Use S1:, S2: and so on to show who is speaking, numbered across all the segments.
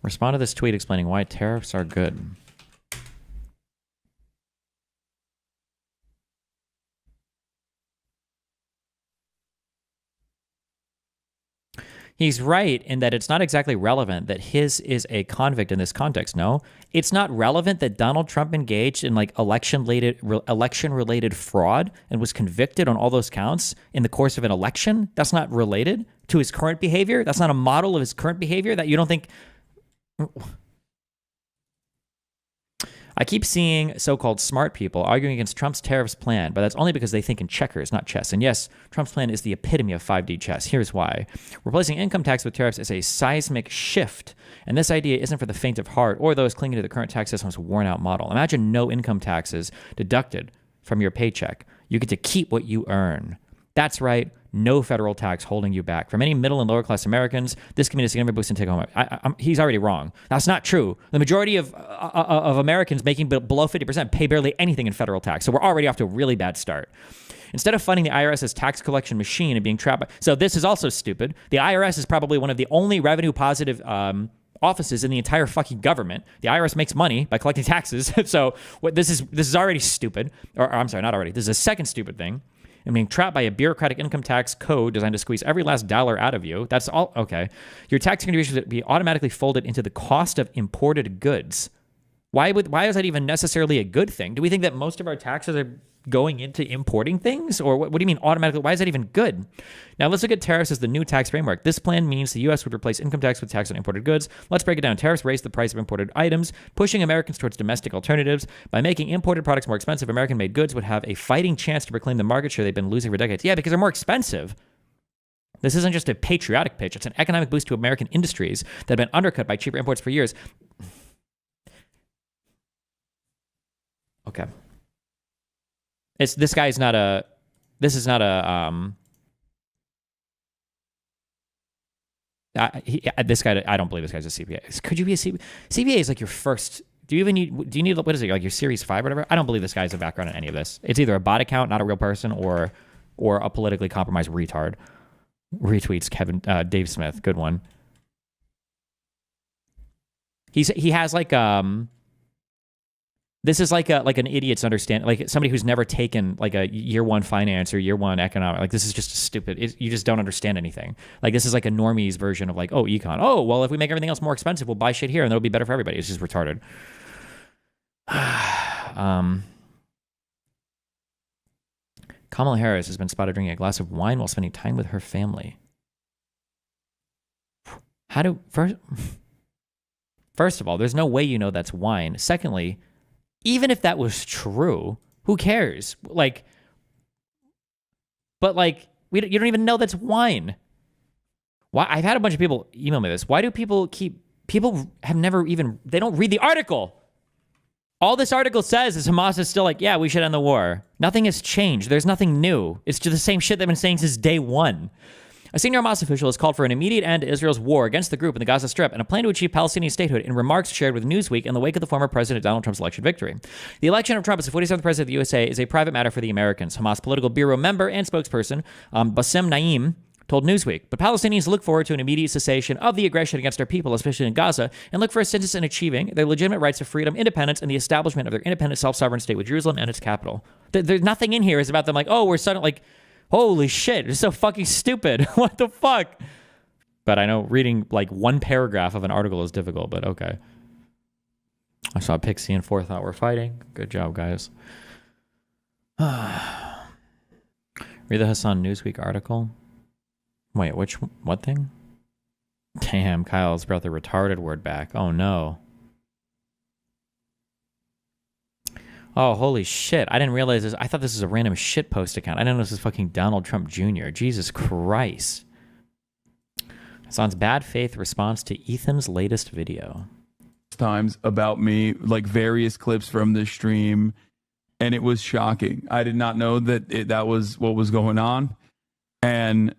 S1: Respond to this tweet explaining why tariffs are good. He's right in that it's not exactly relevant that his is a convict in this context. No, it's not relevant that Donald Trump engaged in like election-related fraud and was convicted on all those counts in the course of an election. That's not related to his current behavior. That's not a model of his current behavior that you don't think. I keep seeing so-called smart people arguing against Trump's tariffs plan, but that's only because they think in checkers, not chess. And yes, Trump's plan is the epitome of 5D chess. Here's why. Replacing income tax with tariffs is a seismic shift, and this idea isn't for the faint of heart or those clinging to the current tax system's worn-out model. Imagine no income taxes deducted from your paycheck. You get to keep what you earn. That's right. No federal tax holding you back. For many middle and lower class Americans, this can mean a significant boost in take home. He's already wrong. That's not true. The majority of Americans making below 50% pay barely anything in federal tax. So we're already off to a really bad start. Instead of funding the IRS as tax collection machine and being trapped by... So this is also stupid. The IRS is probably one of the only revenue positive offices in the entire fucking government. The IRS makes money by collecting taxes. So this is already stupid. Or I'm sorry, not already. This is a second stupid thing. And being trapped by a bureaucratic income tax code designed to squeeze every last dollar out of you. That's all. Okay. Your tax contributions would be automatically folded into the cost of imported goods. Why is that even necessarily a good thing? Do we think that most of our taxes are going into importing things? Or what do you mean automatically? Why is that even good? Now let's look at tariffs as the new tax framework. This plan means the U.S. would replace income tax with tax on imported goods. Let's break it down. Tariffs raise the price of imported items, pushing Americans towards domestic alternatives. By making imported products more expensive, American-made goods would have a fighting chance to reclaim the market share they've been losing for decades. Yeah, because they're more expensive. This isn't just a patriotic pitch. It's an economic boost to American industries that have been undercut by cheaper imports for years. Okay. This is not a this guy, I don't believe this guy's a CPA. Could you be a CPA? CPA is like your first, do you need, what is it, like your Series 5 or whatever? I don't believe this guy has a background in any of this. It's either a bot account, not a real person, or a politically compromised retard. Retweets Dave Smith, good one. He has like, this is like an idiot's understand, like somebody who's never taken like a year one finance or year one economic. Like this is just stupid. You just don't understand anything. Like this is like a normie's version of like, oh, econ. Oh, well, if we make everything else more expensive, we'll buy shit here and that'll be better for everybody. It's just retarded. Kamala Harris has been spotted drinking a glass of wine while spending time with her family. First of all, there's no way you know that's wine. Secondly, even if that was true, who cares? Like, but like, you don't even know that's wine. Why? I've had a bunch of people email me this. Why do people have never even, they don't read the article. All this article says is Hamas is still like, yeah, we should end the war. Nothing has changed. There's nothing new. It's just the same shit they've been saying since day one. A senior Hamas official has called for an immediate end to Israel's war against the group in the Gaza Strip and a plan to achieve Palestinian statehood in remarks shared with Newsweek in the wake of the former President Donald Trump's election victory. The election of Trump as the 47th president of the USA is a private matter for the Americans. Hamas political bureau member and spokesperson Bassem Naim told Newsweek, but Palestinians look forward to an immediate cessation of the aggression against our people, especially in Gaza, and look for assistance in achieving their legitimate rights of freedom, independence, and the establishment of their independent self-sovereign state with Jerusalem and its capital. There's nothing in here is about them like, oh, we're suddenly like, holy shit, it's so fucking stupid. What the fuck? But I know reading like one paragraph of an article is difficult, but okay. I saw Pixie and Forethought were fighting. Good job, guys. Read the Hasan Newsweek article. Wait, what thing? Damn, Kyle's brought the retarded word back. Oh no. Oh, holy shit. I didn't realize this. I thought this was a random shitpost account. I didn't know this was fucking Donald Trump Jr. Jesus Christ. Hasan's bad faith response to Ethan's latest video.
S2: Times about me, like various clips from the stream, and it was shocking. I did not know that that was what was going on. And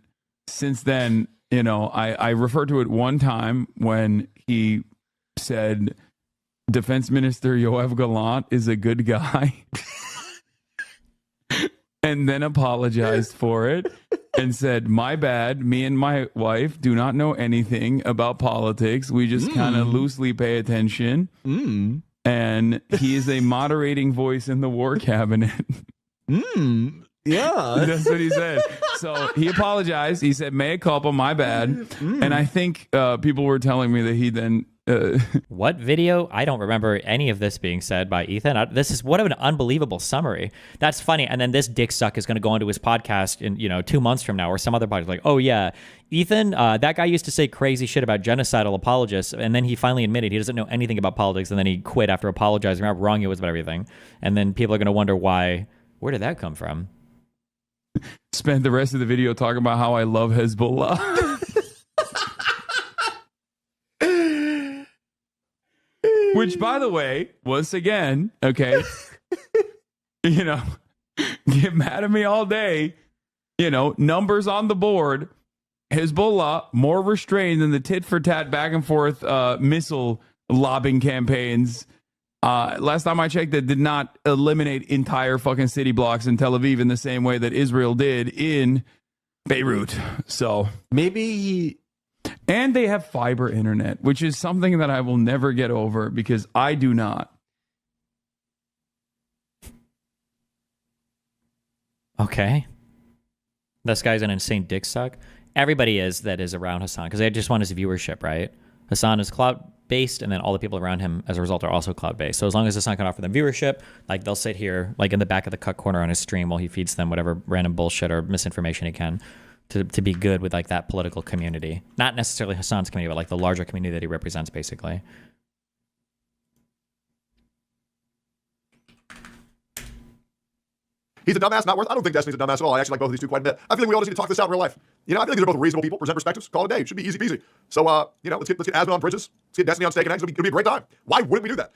S2: since then, you know, I referred to it one time when he said Defense Minister Yoav Gallant is a good guy and then apologized for it. and said, "My bad. Me and my wife do not know anything about politics. We just kind of loosely pay attention." And he is a moderating voice in the war cabinet.
S3: Yeah.
S2: That's what he said. So he apologized. He said, "Mea culpa, my bad." And I think people were telling me that he then...
S1: What video? I don't remember any of this being said by Ethan. This is what an unbelievable summary. That's funny. And then this dick suck is going to go into his podcast in 2 months from now, or some other podcast like, "Oh yeah, Ethan, that guy used to say crazy shit about genocidal apologists, and then he finally admitted he doesn't know anything about politics, and then he quit after apologizing how wrong he was about everything." And then people are going to wonder why. Where did that come from?
S2: Spent the rest of the video talking about how I love Hezbollah. Which, by the way, once again, okay, get mad at me all day. Numbers on the board. Hezbollah more restrained than the tit for tat back and forth missile lobbing campaigns. Last time I checked, that did not eliminate entire fucking city blocks in Tel Aviv in the same way that Israel did in Beirut. So
S3: maybe.
S2: And they have fiber internet, which is something that I will never get over because I do not.
S1: Okay. This guy's an insane dick suck. Everybody is around Hasan because they just want his viewership, right? Hasan is cloud-based, and then all the people around him, as a result, are also cloud-based. So as long as Hasan can offer them viewership, like they'll sit here, like in the back of the cut corner on his stream while he feeds them whatever random bullshit or misinformation he can to be good with like that political community. Not necessarily Hasan's community, but like the larger community that he represents, basically.
S4: He's a dumbass, not worth. I don't think Destiny's a dumbass at all. I actually like both of these two quite a bit. I feel like we all just need to talk this out in real life. I feel like these are both reasonable people, present perspectives, call it a day. It should be easy peasy. So, let's get Asma on Bridges. Let's get Destiny on Steak and Eggs. It'll be a great time. Why wouldn't we do that?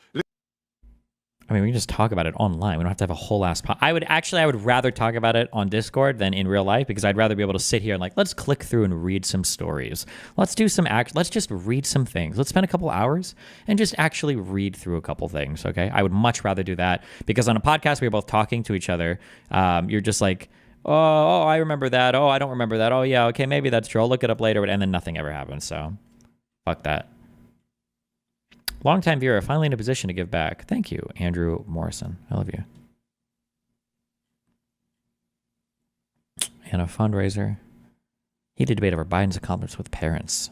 S1: I mean, we can just talk about it online. We don't have to have a whole ass I would rather talk about it on Discord than in real life because I'd rather be able to sit here and like, let's click through and read some stories. Let's do some let's just read some things. Let's spend a couple hours and just actually read through a couple things, okay? I would much rather do that because on a podcast, we're both talking to each other. You're just like, oh, I remember that. Oh, I don't remember that. Oh, yeah, okay, maybe that's true. I'll look it up later. And then nothing ever happens, so fuck that. Longtime viewer, finally in a position to give back. Thank you, Andrew Morrison. I love you. And a fundraiser. Heated debate over Biden's accomplishments with parents.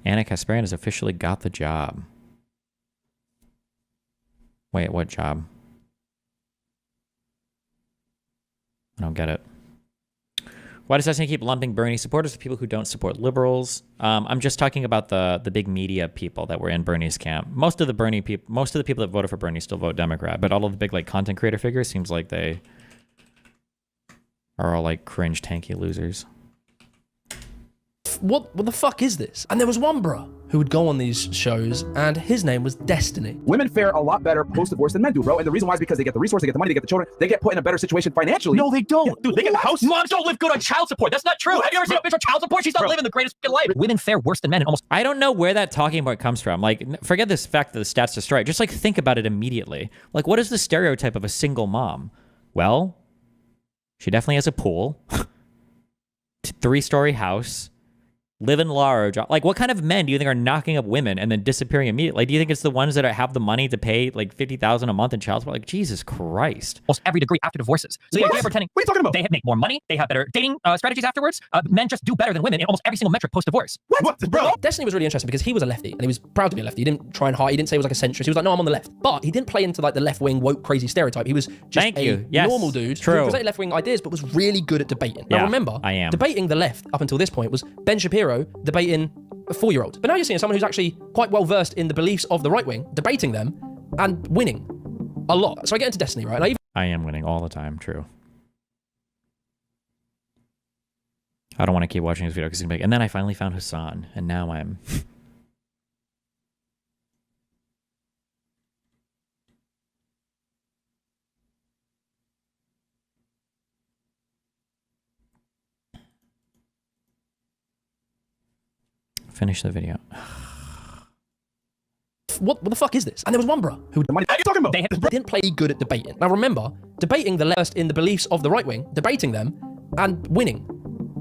S1: Anna Kasparian has officially got the job. Wait, what job? I don't get it. Why does Destiny keep lumping Bernie supporters with people who don't support liberals? I'm just talking about the big media people that were in Bernie's camp. Most of the people that voted for Bernie still vote Democrat, but all of the big like content creator figures seems like they are all like cringe tanky losers.
S5: What the fuck is this? And there was one bruh who would go on these shows, and his name was Destiny.
S6: Women fare a lot better post-divorce than men do, bro. And the reason why is because they get the resources, they get the money, they get the children, they get put in a better situation financially.
S7: No, they don't. Dude, they get the house. Moms don't live good on child support. That's not true. Have you ever seen a bitch on child support? She's not living the greatest life. Women fare worse than men in almost...
S1: I don't know where that talking point comes from. Like, forget this fact that the stats destroy it. Just like think about it immediately. Like, what is the stereotype of a single mom? Well, she definitely has a pool, 3-story house, live in large. Like, what kind of men do you think are knocking up women and then disappearing immediately? Like, do you think it's the ones that have the money to pay like $50,000 a month in child support? Like, Jesus Christ!
S7: Almost every degree after divorces. So the idea of pretending
S6: What are you talking about?
S7: they make more money, they have better dating strategies afterwards. Men just do better than women in almost every single metric post-divorce.
S6: What? Bro?
S5: Destiny was really interesting because he was a lefty and he was proud to be a lefty. He didn't try and hide. He didn't say he was like a centrist. He was like, no, I'm on the left. But he didn't play into like the left-wing woke crazy stereotype. He was just normal dude who presented left-wing ideas but was really good at debating. Now remember,
S1: I am.
S5: debating the left up until this point was Ben Shapiro debating a 4-year-old. But now you're seeing someone who's actually quite well versed in the beliefs of the right wing, debating them and winning a lot. So I get into Destiny, right? And
S1: I am winning all the time. True. I don't want to keep watching this video because he's gonna be. And then I finally found Hasan, and now I'm. Finish the video.
S5: what the fuck is this? And there was one bro who
S6: The money you talking about?
S5: they didn't play good at debating. Now remember, debating the left in the beliefs of the right wing, debating them, and winning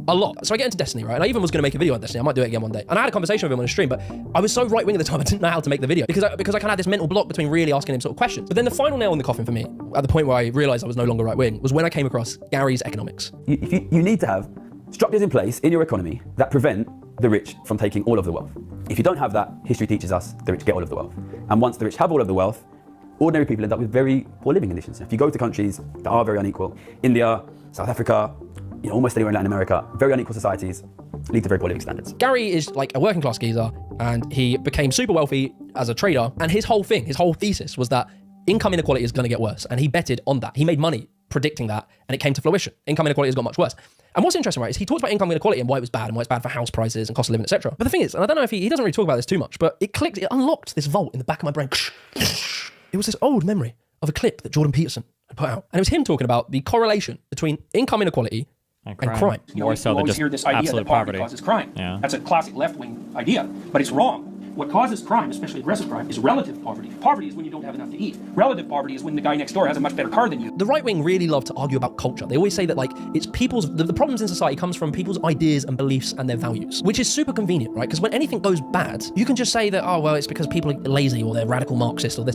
S5: a lot. So I get into Destiny, right? And I even was going to make a video on Destiny. I might do it again one day. And I had a conversation with him on a stream, but I was so right-wing at the time, I didn't know how to make the video because I kind of had this mental block between really asking him sort of questions. But then the final nail in the coffin for me, at the point where I realized I was no longer right-wing, was when I came across Gary's economics.
S3: You need to have structures in place in your economy that prevent the rich from taking all of the wealth. If you don't have that, history teaches us the rich get all of the wealth. And once the rich have all of the wealth, ordinary people end up with very poor living conditions. If you go to countries that are very unequal, India, South Africa, almost anywhere in Latin America, very unequal societies lead to very poor living standards.
S5: Gary is like a working class geezer, and he became super wealthy as a trader. And his whole thesis was that income inequality is going to get worse. And he betted on that. He made money predicting that, and it came to fruition. Income inequality has got much worse. And what's interesting, right, is he talks about income inequality and why it was bad and why it's bad for house prices and cost of living, etc. But the thing is, and I don't know if he doesn't really talk about this too much, but it unlocked this vault in the back of my brain. It was this old memory of a clip that Jordan Peterson had put out. And it was him talking about the correlation between income inequality and crime.
S1: More so than just
S8: hear this idea
S1: absolute
S8: that poverty
S1: poverty
S8: causes crime.
S1: Yeah.
S8: That's a classic left-wing idea, but it's wrong. What causes crime, especially aggressive crime, is relative poverty. Poverty is when you don't have enough to eat. Relative poverty is when the guy next door has a much better car than you.
S5: The right wing really love to argue about culture. They always say that like it's people's the problems in society comes from people's ideas and beliefs and their values, which is super convenient, right? Because when anything goes bad, you can just say that, oh well, it's because people are lazy or they're radical Marxist or this.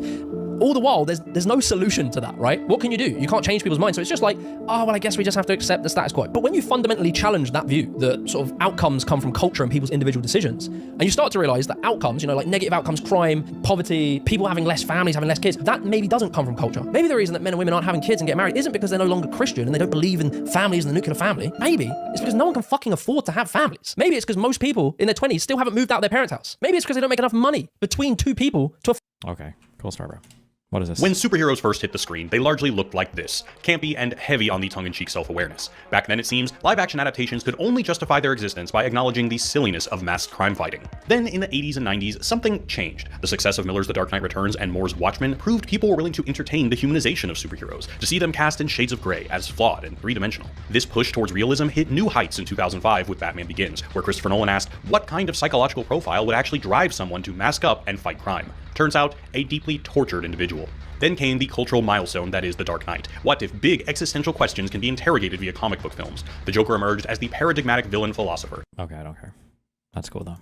S5: All the while, there's no solution to that, right? What can you do? You can't change people's minds. So it's just like, oh, well, I guess we just have to accept the status quo. But when you fundamentally challenge that view, the sort of outcomes come from culture and people's individual decisions, and you start to realize that outcomes, like negative outcomes, crime, poverty, people having less families, having less kids, that maybe doesn't come from culture. Maybe the reason that men and women aren't having kids and get married isn't because they're no longer Christian and they don't believe in families and the nuclear family. Maybe it's because no one can fucking afford to have families. Maybe it's because most people in their 20s still haven't moved out of their parents' house. Maybe it's because they don't make enough money between two people to
S1: Okay, cool start, bro. What is this?
S9: When superheroes first hit the screen, they largely looked like this, campy and heavy on the tongue-in-cheek self-awareness. Back then, it seems, live-action adaptations could only justify their existence by acknowledging the silliness of masked crime fighting. Then, in the 80s and 90s, something changed. The success of Miller's The Dark Knight Returns and Moore's Watchmen proved people were willing to entertain the humanization of superheroes, to see them cast in shades of gray, as flawed and three-dimensional. This push towards realism hit new heights in 2005 with Batman Begins, where Christopher Nolan asked what kind of psychological profile would actually drive someone to mask up and fight crime. Turns out, a deeply tortured individual. Then came the cultural milestone that is The Dark Knight. What if big existential questions can be interrogated via comic book films? The Joker emerged as the paradigmatic villain philosopher.
S1: Okay, I don't care. That's cool, though.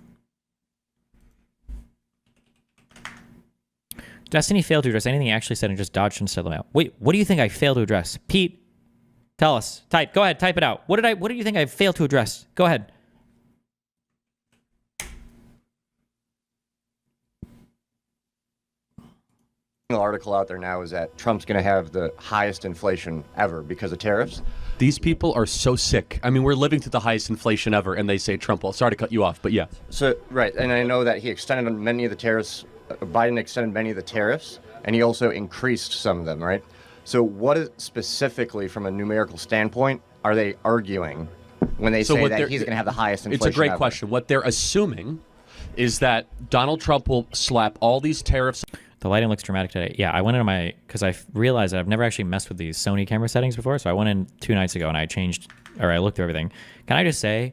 S1: Destiny failed to address anything he actually said and just dodged and said them out. Wait, what do you think I failed to address? Pete, tell us. Type. Go ahead, type it out. What do you think I failed to address? Go ahead.
S10: Article out there now is that Trump's going to have the highest inflation ever because of tariffs.
S11: These people are so sick. I mean, we're living through the highest inflation ever, and they say Trump. Well, sorry to cut you off, but yeah.
S10: So, right, and I know that he extended many of the tariffs. Biden extended many of the tariffs, and he also increased some of them, right? So what is specifically, from a numerical standpoint, are they arguing when they say that he's going to have the highest inflation ever?
S11: It's a great question. What they're assuming is that Donald Trump will slap all these tariffs.
S1: The lighting looks dramatic today. Yeah, I went into my, because I realized that I've never actually messed with these Sony camera settings before, so I went in 2 nights ago and I looked through everything. Can I just say,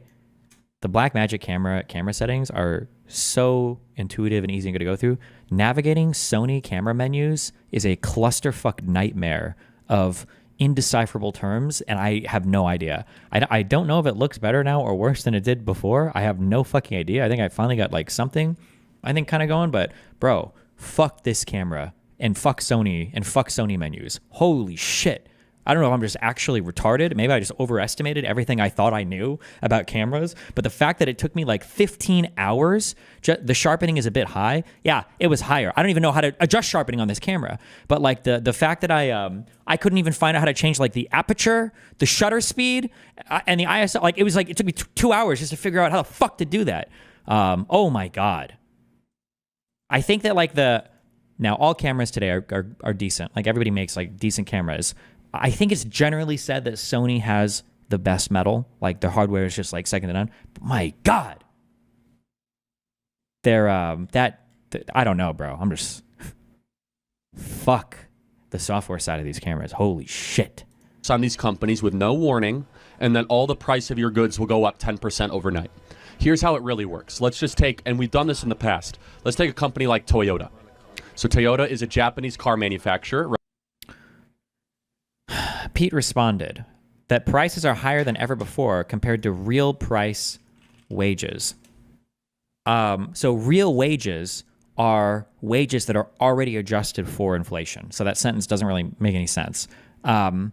S1: the Blackmagic camera settings are so intuitive and easy and good to go through. Navigating Sony camera menus is a clusterfuck nightmare of indecipherable terms, and I have no idea. I don't know if it looks better now or worse than it did before. I have no fucking idea. I think I finally got like something, I think, kind of going, but bro, fuck this camera and fuck Sony menus. Holy shit. I don't know if I'm just actually retarded. Maybe I just overestimated everything I thought I knew about cameras. But the fact that it took me like 15 hours, the sharpening is a bit high. Yeah, it was higher. I don't even know how to adjust sharpening on this camera. But like the fact that I couldn't even find out how to change like the aperture, the shutter speed, and the ISO. Like it took me 2 hours just to figure out how the fuck to do that. Oh my God. I think that like now all cameras today are decent. Like everybody makes like decent cameras. I think it's generally said that Sony has the best metal. Like their hardware is just like second to none. But my God, they're I don't know, bro. I'm just fuck the software side of these cameras. Holy shit.
S11: On these companies with no warning, and then all the price of your goods will go up 10% overnight. Here's how it really works. Let's just take, and we've done this in the past. Let's take a company like Toyota. So Toyota is a Japanese car manufacturer.
S1: Pete responded that prices are higher than ever before compared to real price wages. So real wages are wages that are already adjusted for inflation. So that sentence doesn't really make any sense. And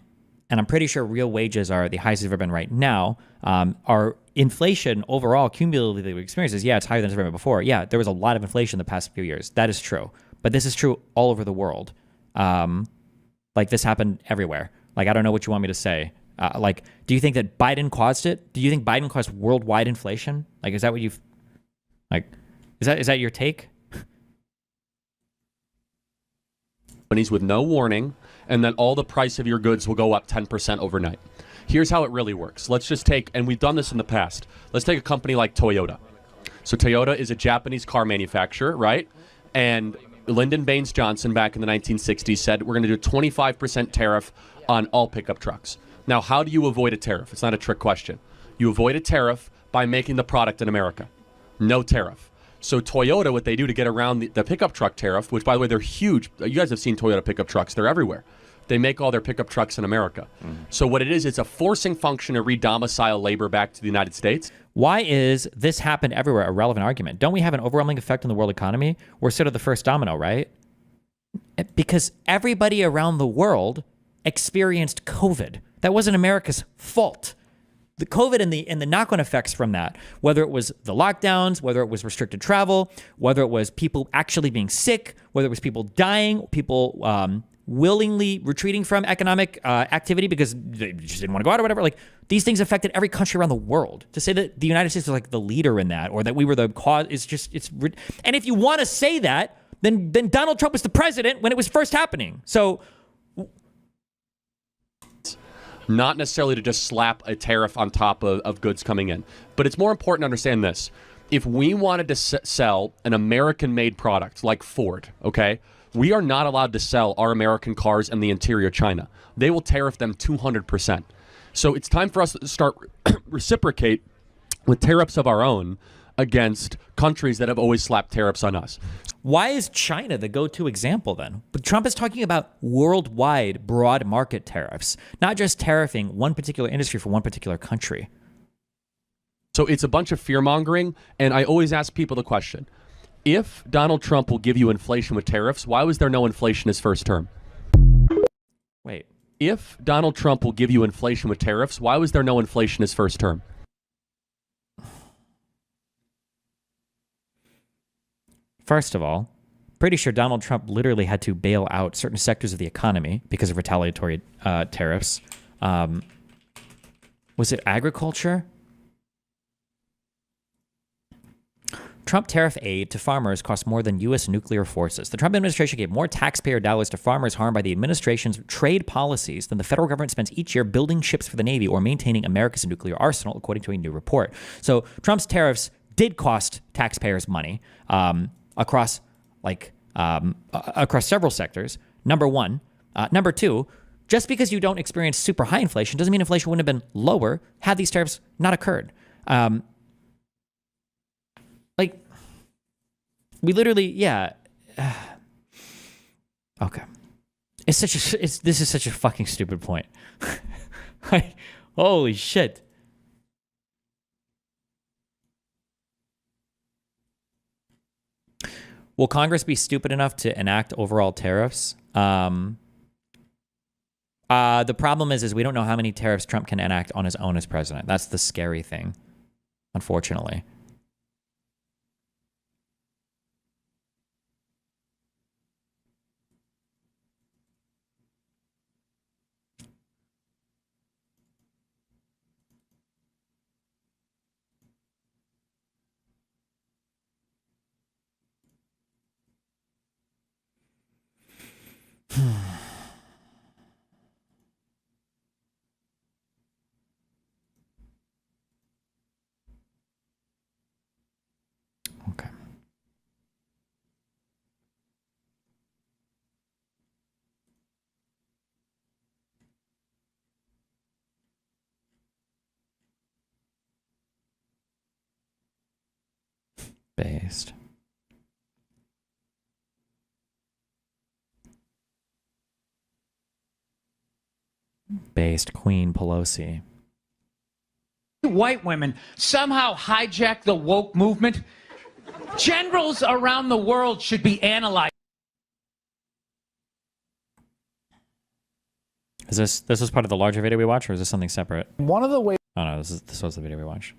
S1: I'm pretty sure real wages are the highest they've ever been right now. Our inflation overall, cumulatively, we experiences, yeah, it's higher than it's ever been before. Yeah, there was a lot of inflation the past few years. That is true. But this is true all over the world. Like, this happened everywhere. Like, I don't know what you want me to say. Like, do you think that Biden caused it? Do you think Biden caused worldwide inflation? Like, is that what you've... Like, is that your take?
S11: Companies with no warning, and then all the price of your goods will go up 10% overnight. Here's how it really works. Let's just take, and we've done this in the past, let's take a company like Toyota. So Toyota is a Japanese car manufacturer, right? And Lyndon Baines Johnson back in the 1960s said, we're going to do a 25% tariff on all pickup trucks. Now, how do you avoid a tariff? It's not a trick question. You avoid a tariff by making the product in America. No tariff. So Toyota, what they do to get around the pickup truck tariff, which, by the way, they're huge. You guys have seen Toyota pickup trucks. They're everywhere. They make all their pickup trucks in America. So what it is, it's a forcing function to redomicile labor back to the United States.
S1: Why is this happened everywhere a relevant argument? Don't we have an overwhelming effect on the world economy? We're sort of the first domino, right? Because everybody around the world experienced COVID. That wasn't America's fault. The COVID and the knock-on effects from that, whether it was the lockdowns, whether it was restricted travel, whether it was people actually being sick, whether it was people dying, people willingly retreating from economic activity because they just didn't want to go out or whatever. Like, these things affected every country around the world. To say that the United States was like the leader in that, or that we were the cause, is just, and if you want to say that, then Donald Trump was the president when it was first happening. So,
S11: not necessarily to just slap a tariff on top of goods coming in. But it's more important to understand this. If we wanted to sell an American-made product like Ford, okay, we are not allowed to sell our American cars in the interior China. They will tariff them 200%. So it's time for us to start reciprocate with tariffs of our own against countries that have always slapped tariffs on us.
S1: Why is China the go-to example then? But Trump is talking about worldwide broad market tariffs, not just tariffing one particular industry for one particular country.
S11: So it's a bunch of fear-mongering, and I always ask people the question, if Donald Trump will give you inflation with tariffs, why was there no inflation his first term?
S1: Wait.
S11: If Donald Trump will give you inflation with tariffs, why was there no inflation his first term?
S1: First of all, pretty sure Donald Trump literally had to bail out certain sectors of the economy because of retaliatory tariffs. Was it agriculture? Trump tariff aid to farmers cost more than U.S. nuclear forces. The Trump administration gave more taxpayer dollars to farmers harmed by the administration's trade policies than the federal government spends each year building ships for the Navy or maintaining America's nuclear arsenal, according to a new report. So Trump's tariffs did cost taxpayers money. Across several sectors, number one. Number two, just because you don't experience super high inflation doesn't mean inflation wouldn't have been lower had these tariffs not occurred. We literally, yeah. Okay. This is such a fucking stupid point. Like, holy shit. Will Congress be stupid enough to enact overall tariffs? The problem is we don't know how many tariffs Trump can enact on his own as president. That's the scary thing, unfortunately. Okay. Based. Based Queen Pelosi.
S12: White women somehow hijack the woke movement. Generals around the world should be analyzed.
S1: Is this was part of the larger video we watched, or is this something separate?
S13: One of the ways.
S1: Oh no, this was the video we watched.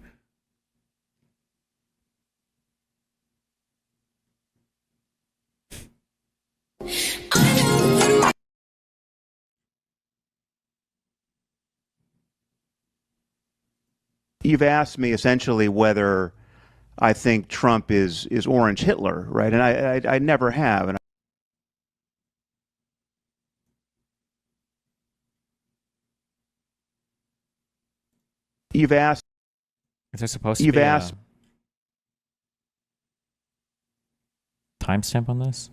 S14: You've asked me essentially whether I think Trump is Orange Hitler, right? And I never have. And you've asked.
S1: Is there supposed to be a timestamp on this?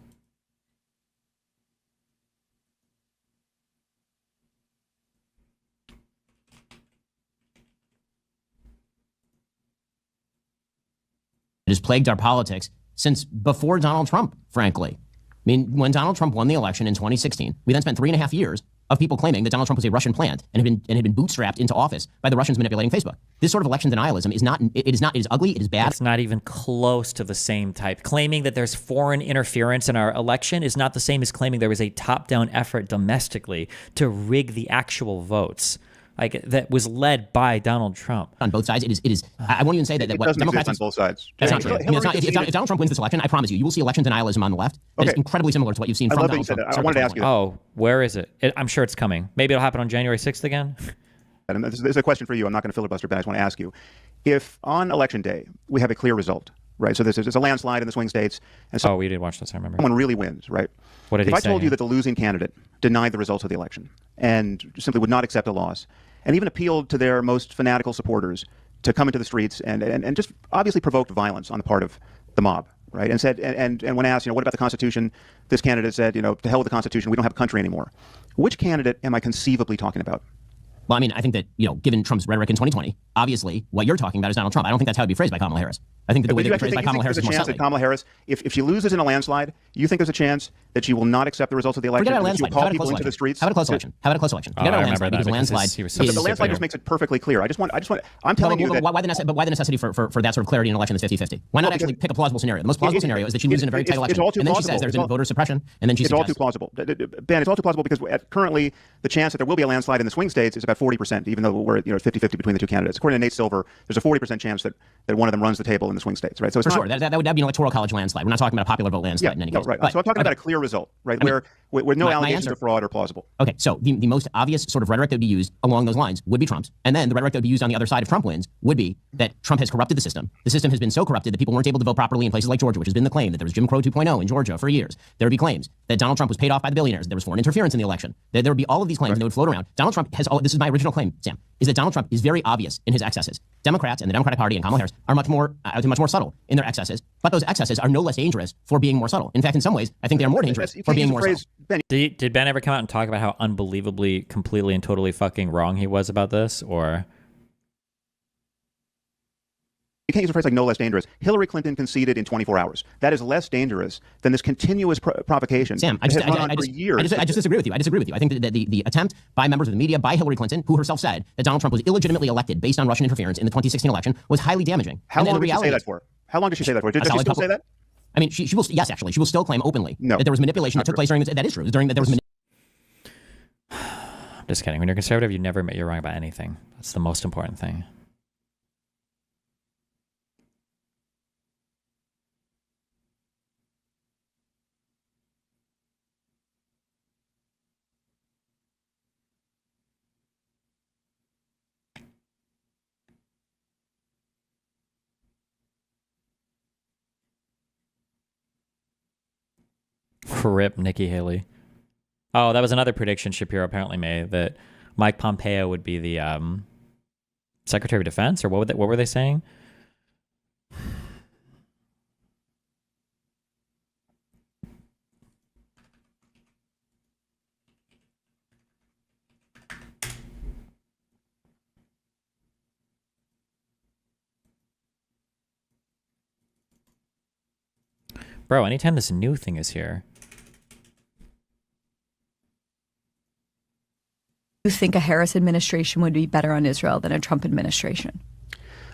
S15: It has plagued our politics since before Donald Trump, frankly. I mean, when Donald Trump won the election in 2016, we then spent 3.5 years of people claiming that Donald Trump was a Russian plant and had been bootstrapped into office by the Russians manipulating Facebook. This sort of election denialism is not, it is ugly, it is bad.
S1: It's not even close to the same type. Claiming that there's foreign interference in our election is not the same as claiming there was a top-down effort domestically to rig the actual votes. Like, that was led by Donald Trump.
S15: On both sides, it is. I won't even say that what Democrats
S14: on both sides.
S15: That's not true. If Donald Trump wins this election, I promise you will see election denialism on the left. That is incredibly similar to what you've seen from Donald Trump.
S14: I wanted to ask you.
S1: Oh, where is it? I'm sure it's coming. Maybe it'll happen on January 6th again.
S14: There's a question for you. I'm not going to filibuster, but I just want to ask you. If on election day we have a clear result, right? So there's a landslide in the swing states, and so
S1: we did watch this. I remember.
S14: Someone really wins, right?
S1: What did he say?
S14: If I told you that the losing candidate denied the results of the election and simply would not accept a loss, and even appealed to their most fanatical supporters to come into the streets and just obviously provoked violence on the part of the mob, right? And said, and when asked, what about the Constitution? This candidate said, to hell with the Constitution, we don't have a country anymore. Which candidate am I conceivably talking about?
S15: Well, I mean, I think that, given Trump's rhetoric in 2020, obviously what you're talking about is Donald Trump. I don't think that's how it would be phrased by Kamala Harris. I think that the way that it's phrased by Kamala Harris is more
S14: subtle. There's a chance that Kamala Harris, if she loses in a landslide, you think there's a chance that she will not accept the results of the election?
S15: Forget about a landslide.
S14: She'll call people into the streets?
S15: How about a close election? Forget about a landslide, because a landslide
S14: but the landslide just makes it perfectly clear. I'm telling you that.
S15: Why the necessity for that sort of clarity in an election that's 50-50? Why not actually pick a plausible scenario? The most plausible scenario is that she loses in a very tight election, and then she says there's been voter suppression, and then she suggests.
S14: It's all too plausible. Ben, it's all too plausible because currently the chance that there will be a landslide in the swing states is about 40%, even though we're at 50-50 between the two candidates. According to Nate Silver, there's a 40% chance that one of them runs the table in the swing states, right? So it's
S15: sure. That would be an electoral college landslide. We're not talking about a popular vote landslide in any case.
S14: Right. So I'm talking about a clear result, right? Where no allegations of fraud are plausible.
S15: Okay, so the most obvious sort of rhetoric that would be used along those lines would be Trump's. And then the rhetoric that would be used on the other side if Trump wins would be that Trump has corrupted the system. The system has been so corrupted that people weren't able to vote properly in places like Georgia, which has been the claim that there was Jim Crow 2.0 in Georgia for years. There would be claims that Donald Trump was paid off by the billionaires, that there was foreign interference in the election. There would be all of these claims, and they would float around. Donald Trump has this is my original claim, Sam, is that Donald Trump is very obvious in his excesses. Democrats and the Democratic Party and Kamala Harris are much more subtle in their excesses, but those excesses are no less dangerous for being more subtle. In fact, in some ways, I think they are more dangerous for being more subtle.
S1: Did Ben ever come out and talk about how unbelievably, completely, and totally fucking wrong he was about this, or?
S14: You can't use a phrase like no less dangerous. Hillary Clinton conceded in 24 hours. That is less dangerous than this continuous provocation.
S15: Sam, I just disagree with you. I disagree with you. I think that the attempt by members of the media, by Hillary Clinton, who herself said that Donald Trump was illegitimately elected based on Russian interference in the 2016 election, was highly damaging.
S14: How long did she say that for? How long did she say that for? Did she still say that?
S15: I mean, she will. Yes, actually, she will still claim openly that there was manipulation that took place during this. That is true. During that there was.
S1: Just kidding. When you're conservative, you never admit you're wrong about anything. That's the most important thing. Rip Nikki Haley. Oh, that was another prediction Shapiro apparently made, that Mike Pompeo would be the Secretary of Defense, or what were they saying? Bro, anytime this new thing is here.
S13: You think a Harris administration would be better on Israel than a Trump administration?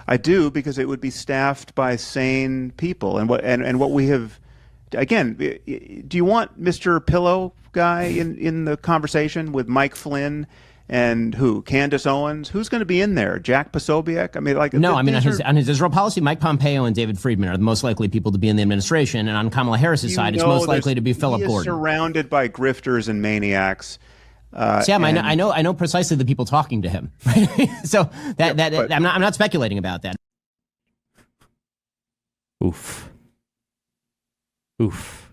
S14: I do, because it would be staffed by sane people. And what we have, again, do you want Mr. Pillow guy in the conversation with Mike Flynn and who? Candace Owens? Who's going to be in there? Jack Posobiec? I mean, like,
S15: no. I mean, on his Israel policy, Mike Pompeo and David Friedman are the most likely people to be in the administration, and on Kamala Harris's side, it's most likely to be Philip Gordon.
S14: Surrounded by grifters and maniacs.
S15: Sam, I know precisely the people talking to him. So I'm not speculating about that.
S1: Oof. Oof.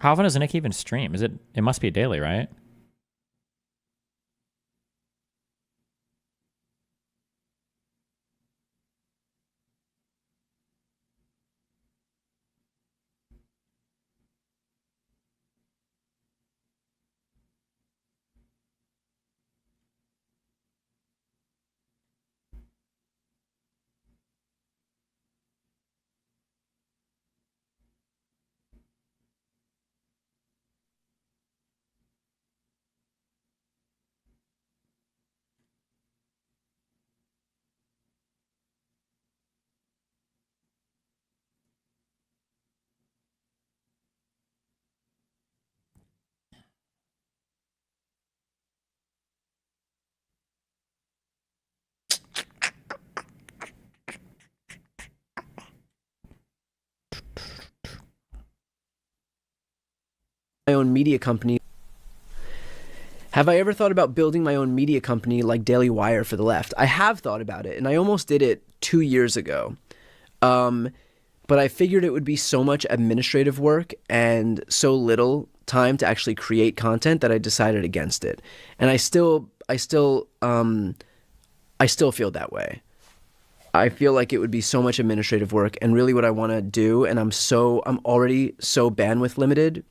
S1: How often does Nick even stream? It must be daily, right?
S16: My own media company. Have I ever thought about building my own media company like Daily Wire for the left? I have thought about it, and I almost did it 2 years ago. But I figured it would be so much administrative work and so little time to actually create content that I decided against it. And I still feel that way. I feel like it would be so much administrative work, and really what I want to do, and I'm already so bandwidth limited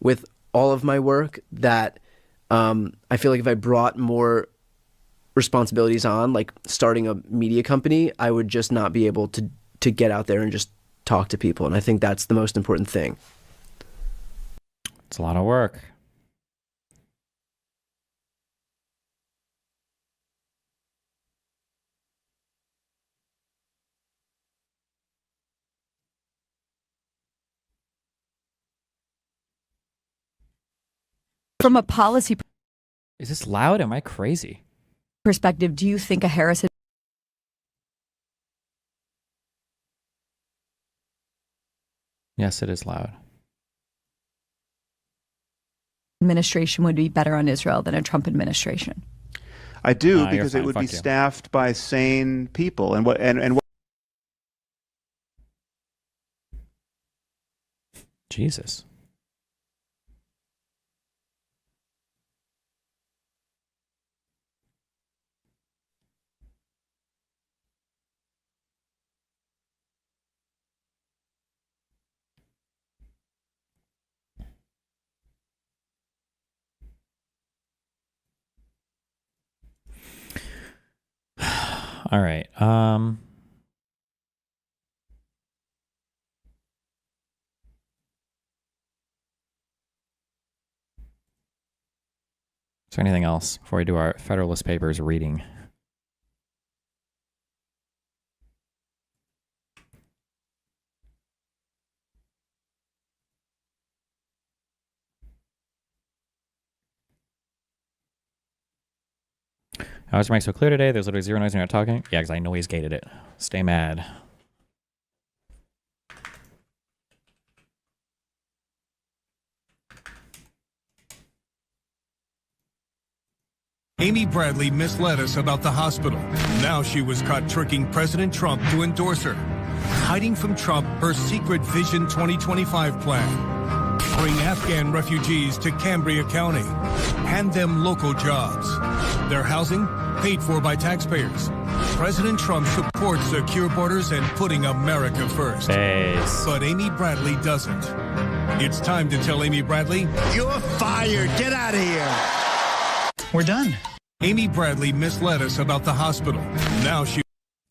S16: with all of my work that I feel like if I brought more responsibilities on, like starting a media company, I would just not be able to get out there and just talk to people. And I think that's the most important thing.
S1: It's a lot of work.
S13: From a policy
S1: Is this loud? Am I crazy?
S13: perspective, do you think a Harris
S1: Yes, it is loud.
S13: administration would be better on Israel than a Trump administration?
S14: I do,
S1: You're
S14: because
S1: fine.
S14: it would
S1: Fuck
S14: be
S1: you.
S14: staffed by sane people. And what
S1: Jesus. All right. Is there anything else before we do our Federalist Papers reading? How is your mic so clear today? There's literally zero noise when you're talking. Yeah, because I noise gated it. Stay mad.
S17: Amy Bradley misled us about the hospital. Now she was caught tricking President Trump to endorse her, hiding from Trump her secret Vision 2025 plan. Bring Afghan refugees to Cambria County. Hand them local jobs. Their housing paid for by taxpayers. President Trump supports secure borders and putting America first. But Amy Bradley doesn't. It's time to tell Amy Bradley, you're fired. Get out of here. We're done. Amy Bradley misled us about the hospital. Now she...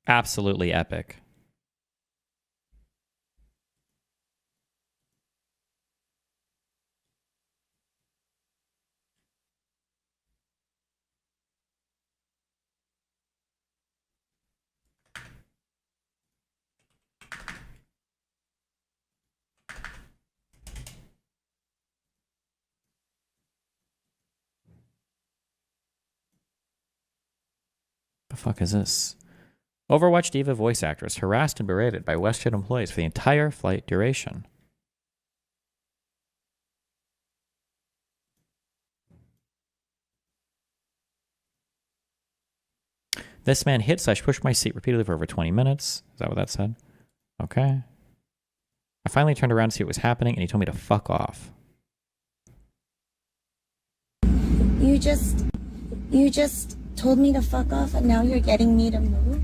S1: Absolutely epic. The fuck is this? Overwatch diva voice actress harassed and berated by WestJet employees for the entire flight duration. This man hit/pushed my seat repeatedly for over 20 minutes. Is that what that said? Okay. I finally turned around to see what was happening, and he told me to fuck off.
S18: You just told me to fuck off, and now you're getting me to move?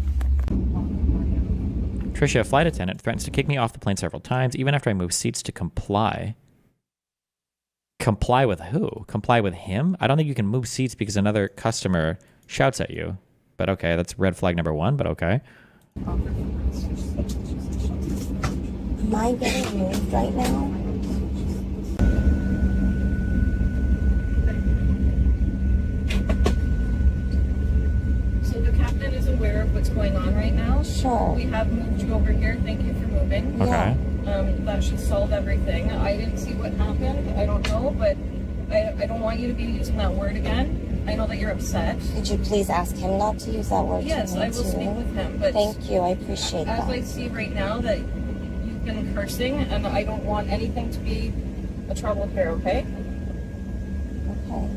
S1: Tricia, a flight attendant, threatens to kick me off the plane several times, even after I move seats to comply. Comply with who? Comply with him? I don't think you can move seats because another customer shouts at you. But okay, that's red flag number one, but okay.
S18: Am I getting moved right now?
S19: So the captain is aware of what's going on right now.
S18: Sure.
S19: We have moved you over here. Thank you for moving.
S1: Okay.
S19: That should solve everything. I didn't see what happened. I don't know, but I don't want you to be using that word again. I know that you're upset.
S18: Could you please ask him not to use that word?
S19: Yes, I will speak with him. But
S18: thank you. I appreciate that.
S19: As I see right now that you've been cursing, and I don't want anything to be a trouble here, okay?
S18: Okay.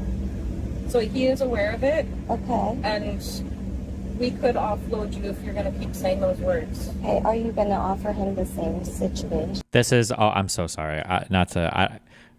S19: So he is aware of it.
S18: Okay.
S19: And we could offload you if you're going to keep saying those words.
S18: Okay, are you going to offer him the same situation?
S1: This is, oh, I'm so sorry.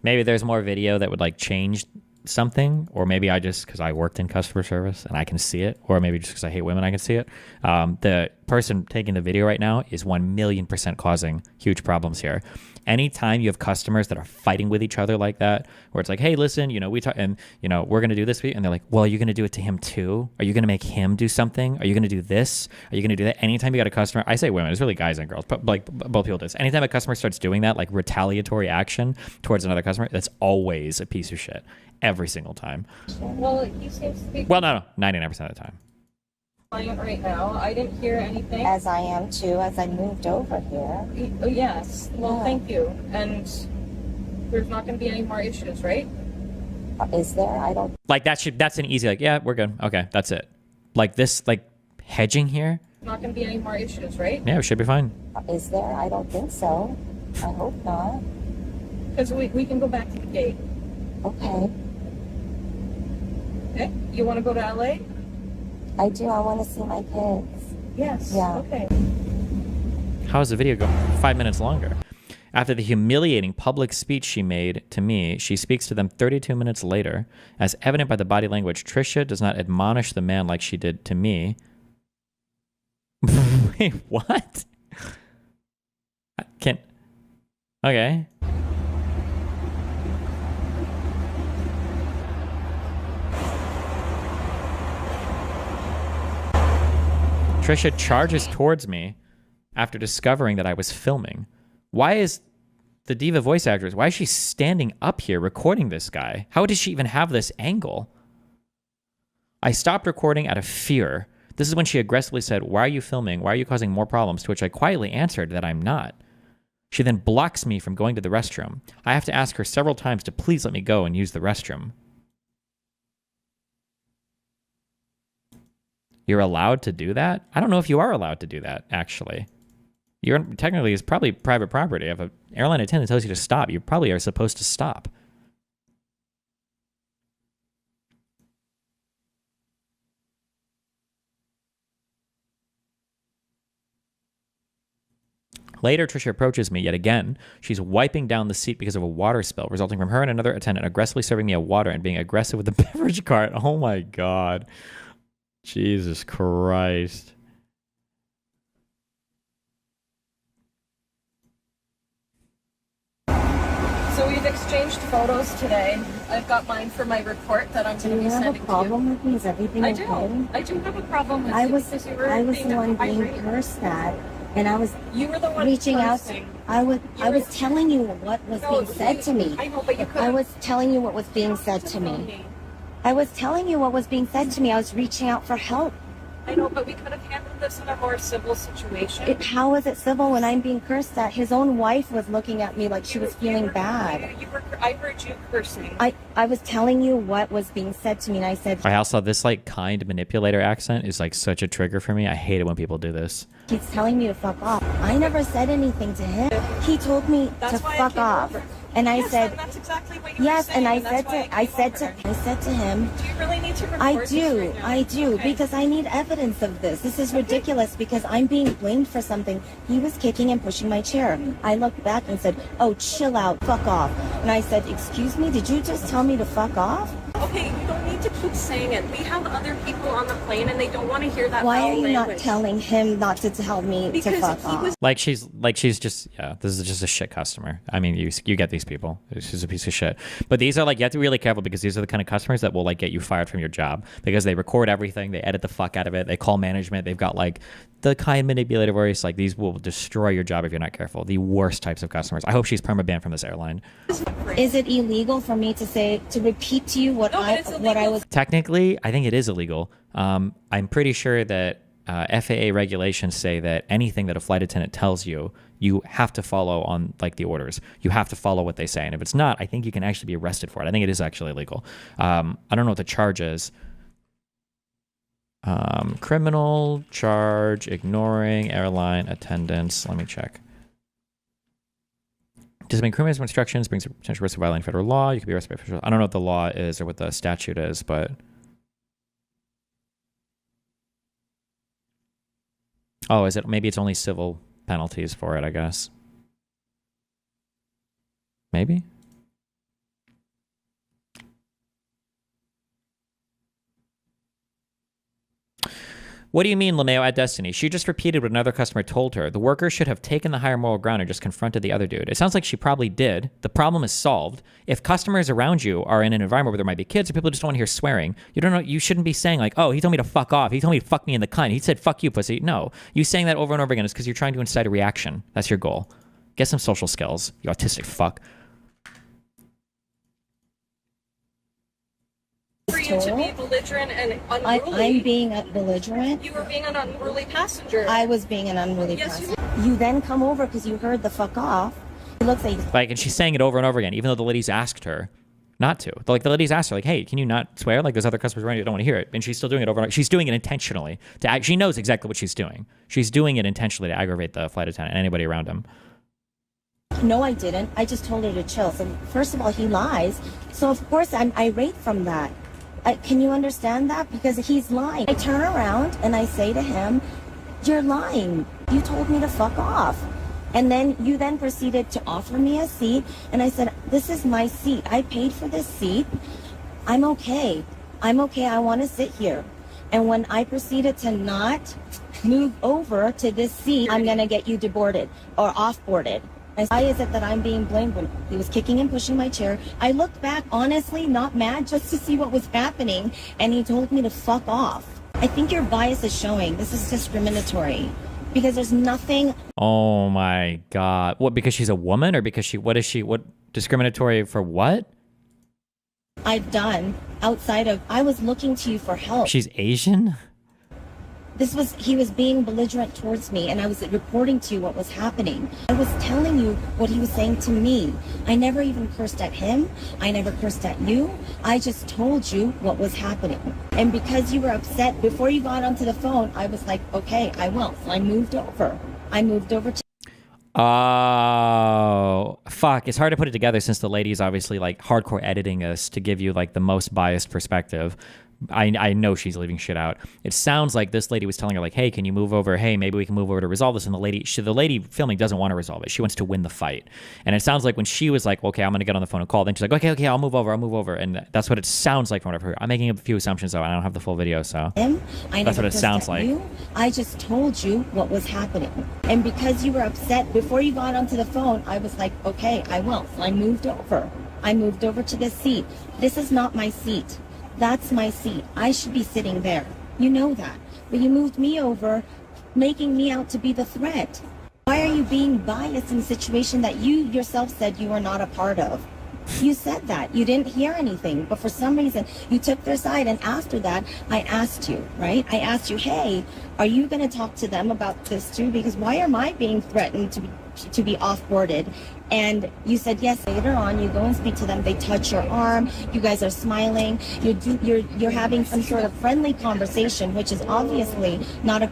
S1: Maybe there's more video that would like change something, or maybe I just, because I worked in customer service and I can see it, or maybe just because I hate women I can see it. The person taking the video right now is 1,000,000% causing huge problems here. Anytime you have customers that are fighting with each other like that, where it's like, hey, listen, we talk, and we're going to do this, and they're like, well, are you going to do it to him too? Are you going to make him do something? Are you going to do this? Are you going to do that? Anytime you got a customer, I say women, it's really guys and girls, but like both people do this. Anytime a customer starts doing that, like retaliatory action towards another customer, that's always a piece of shit. Every single time.
S19: Well, he seems to be...
S1: Well, no, 99% of the time.
S19: Right now, I didn't hear anything.
S18: As I am too, as I moved over here.
S19: Yes. Well, thank you. And there's not going to be any more issues, right?
S18: Is there? I don't...
S1: Like that's an easy, like, yeah, we're good. Okay, that's it. Like this, like hedging here.
S19: Not going to be any more issues, right?
S1: Yeah, we should be fine.
S18: Is there? I don't think so. I hope not.
S19: Because we can go back to the gate.
S18: Okay.
S19: Okay. You want to go to LA?
S18: I do. I want to see my kids.
S19: Yes.
S18: Yeah.
S19: Okay.
S1: How does the video go 5 minutes longer? After the humiliating public speech she made to me, she speaks to them 32 minutes later. As evident by the body language, Tricia does not admonish the man like she did to me. Wait, what? I can't... Okay. Tricia charges towards me after discovering that I was filming. Why is the diva voice actress, why is she standing up here recording this guy? How does she even have this angle? I stopped recording out of fear. This is when she aggressively said, why are you filming? Why are you causing more problems? To which I quietly answered that I'm not. She then blocks me from going to the restroom. I have to ask her several times to please let me go and use the restroom. You're allowed to do that? I don't know if you are allowed to do that, actually. You're technically, it's probably private property. If an airline attendant tells you to stop, you probably are supposed to stop. Later, Trisha approaches me yet again. She's wiping down the seat because of a water spill, resulting from her and another attendant aggressively serving me a water and being aggressive with the beverage cart. Oh my God. Jesus Christ.
S19: So we've exchanged photos today. I've got mine for my report that I'm going to be sending to you.
S18: Do you have a problem with me? Is everything okay?
S19: I do have a problem with
S18: I
S19: you
S18: was,
S19: because you were
S18: I was
S19: being
S18: the one being
S19: irate.
S18: cursed at, and I was
S19: You were the one
S18: reaching out.
S19: cursing.
S18: I was telling you what was being said to me.
S19: I know, but you
S18: I was telling you what was being said to me. I was telling you what was being said to me. I was reaching out for help.
S19: I know, but we could have handled this in a more civil situation.
S18: How is it civil when I'm being cursed at? His own wife was looking at me like she was feeling bad.
S19: I heard you cursing.
S18: I was telling you what was being said to me, and I said,
S1: I also, this like kind manipulator accent is like such a trigger for me. I hate it when people do this.
S18: he's telling me to fuck off. I never said anything to him. He told me to fuck off. And I said,
S19: that's exactly what you
S18: yes,
S19: were saying,
S18: and I said to him,
S19: do you really need to record
S18: I
S19: this
S18: do,
S19: right now?
S18: I do, because I need evidence of this. This is ridiculous because I'm being blamed for something. He was kicking and pushing my chair. I looked back and said, oh, chill out, fuck off. And I said, excuse me, did you just tell me to fuck off?
S19: Okay, you don't need to keep saying it. We have other people on the plane and they don't want to hear that
S18: Why
S19: foul
S18: are you not
S19: language.
S18: telling him not to tell me
S19: Because
S18: to fuck
S19: he
S18: off?
S19: was-
S1: Like she's just, yeah, this is just a shit customer. I mean, you get these people. She's a piece of shit. But these are like, you have to be really careful because these are the kind of customers that will like get you fired from your job because they record everything, they edit the fuck out of it, they call management, they've got like the kind manipulator voice. Like these will destroy your job if you're not careful. The worst types of customers. I hope she's perma-banned from this airline.
S18: Is it illegal for me to repeat to you what I was?
S1: Technically, I think it is illegal. I'm pretty sure that FAA regulations say that anything that a flight attendant tells you, you have to follow on like the orders. You have to follow what they say. And if it's not, I think you can actually be arrested for it. I think it is actually illegal. I don't know what the charge is. Criminal charge, ignoring airline attendants. Let me check. Disobeying criminal instructions brings a potential risk of violating federal law. You could be arrested by officials. I don't know what the law is or what the statute is, but oh, is it? Maybe it's only civil penalties for it, I guess. Maybe. What do you mean, LeMayo at Destiny? She just repeated what another customer told her. The worker should have taken the higher moral ground and just confronted the other dude. It sounds like she probably did. The problem is solved. If customers around you are in an environment where there might be kids or people just don't want to hear swearing, you don't know. You shouldn't be saying like, "Oh, he told me to fuck off. He told me to fuck me in the cunt. He said fuck you, pussy." No, you saying that over and over again is because you're trying to incite a reaction. That's your goal. Get some social skills, you autistic fuck.
S19: For you to be belligerent and unruly.
S18: I'm being belligerent.
S19: You were being an unruly passenger.
S18: I was being an unruly passenger. You then come over because you heard the fuck off. It looks like
S1: and she's saying it over and over again, even though the ladies asked her not to. Like the ladies asked her, like, "Hey, can you not swear? Like there's other customers around you that don't want to hear it," and she's still doing it over and over. She's doing it intentionally she knows exactly what she's doing. She's doing it intentionally to aggravate the flight attendant and anybody around him.
S18: No, I didn't. I just told her to chill. So first of all, he lies. So of course I'm irate from that. Can you understand that? Because he's lying. I turn around and I say to him, "You're lying. You told me to fuck off." And then you then proceeded to offer me a seat. And I said, "This is my seat. I paid for this seat. I'm okay. I'm okay. I want to sit here." And when I proceeded to not move over to this seat, "I'm going to get you deboarded or off-boarded." Why is it that I'm being blamed when he was kicking and pushing my chair? I looked back, honestly, not mad, just to see what was happening, and he told me to fuck off. I think your bias is showing. This is discriminatory because there's nothing.
S1: Oh my God. What, because she's a woman or because what discriminatory for what?
S18: I've done outside of, I was looking to you for help.
S1: She's Asian?
S18: He was being belligerent towards me, and I was reporting to you what was happening. I was telling you what he was saying to me. I never even cursed at him. I never cursed at you. I just told you what was happening. And because you were upset before you got onto the phone, I was like, okay, I will. So I moved over. to
S1: Oh, fuck. It's hard to put it together since the lady's obviously like hardcore editing us to give you like the most biased perspective. I know she's leaving shit out. It sounds like this lady was telling her like, hey, can you move over? Hey, maybe we can move over to resolve this. And the lady filming doesn't want to resolve it. She wants to win the fight. And it sounds like when she was like, okay, I'm going to get on the phone and call, then she's like, okay, I'll move over. And that's what it sounds like from what I've heard. I'm making a few assumptions though. I don't have the full video, so that's what it sounds like.
S18: I just told you what was happening. And because you were upset before you got onto the phone, I was like, okay, I will. So I moved over. I moved over to this seat. This is not my seat. That's my seat. I should be sitting there. You know that. But you moved me over, making me out to be the threat. Why are you being biased in a situation that you yourself said you were not a part of? You said that. You didn't hear anything. But for some reason, you took their side. And after that, I asked you, right? I asked you, hey, are you going to talk to them about this too? Because why am I being threatened to be off-boarded? And you said yes. Later on, you go and speak to them. They touch your arm. You guys are smiling. You're having some sort of friendly conversation, which is obviously not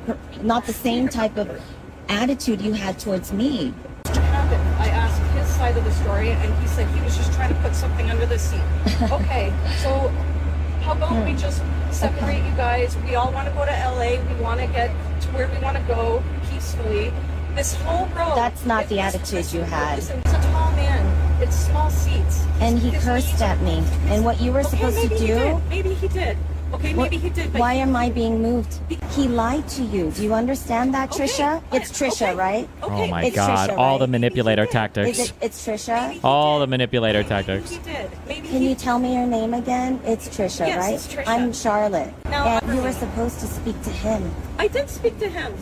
S18: the same type of attitude you had towards me.
S19: I asked his side of the story, and he said he was just trying to put something under the seat. Okay, so how about we just separate you guys? We all want to go to LA. We want to get to where we want to go peacefully. This whole road.
S18: That's not the attitude you had.
S19: Listen, he's a tall man. It's small seats.
S18: And he cursed at me. And what you were supposed to do.
S19: Maybe he did. Okay, maybe he did. But
S18: why am I being moved? He lied to you. Do you understand that, Trisha? It's Trisha, right?
S1: Oh my
S18: It's
S1: God!
S18: Trisha,
S1: All
S18: right?
S1: the manipulator tactics.
S18: It's Trisha?
S1: All the manipulator tactics.
S18: Can you tell me your name again? It's Trisha,
S19: Yes,
S18: right?
S19: it's Trisha.
S18: I'm Charlotte.
S19: Now,
S18: and you were supposed to speak to him.
S19: I did speak to him.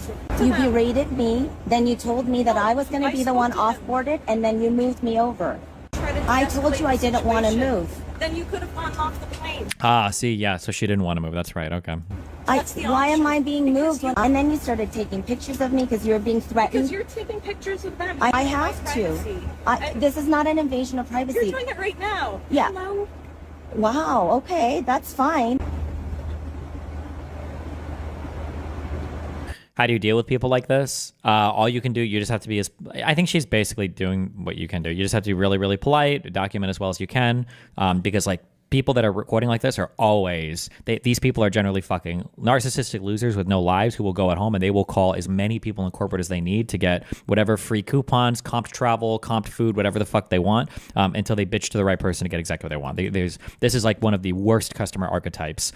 S18: You berated me, then you told me that I was going to be the one off-boarded, and then you moved me over. I told you I didn't want to move.
S19: Then you could have gone off the plane.
S1: See, yeah, so she didn't want to move. That's right, okay.
S18: Why am I being moved? And then you started taking pictures of me because you were being threatened.
S19: Because you're taking pictures of them.
S18: I have to. This is not an invasion of privacy.
S19: You're doing it right now.
S18: Yeah.
S19: Hello?
S18: Wow, okay, that's fine.
S1: How do you deal with people like this? All you can do, you just have to be I think she's basically doing what you can do. You just have to be really, really polite, document as well as you can, because like people that are recording like this are always, these people are generally fucking narcissistic losers with no lives who will go at home and they will call as many people in corporate as they need to get whatever free coupons, comped travel, comped food, whatever the fuck they want, until they bitch to the right person to get exactly what they want. This is like one of the worst customer archetypes.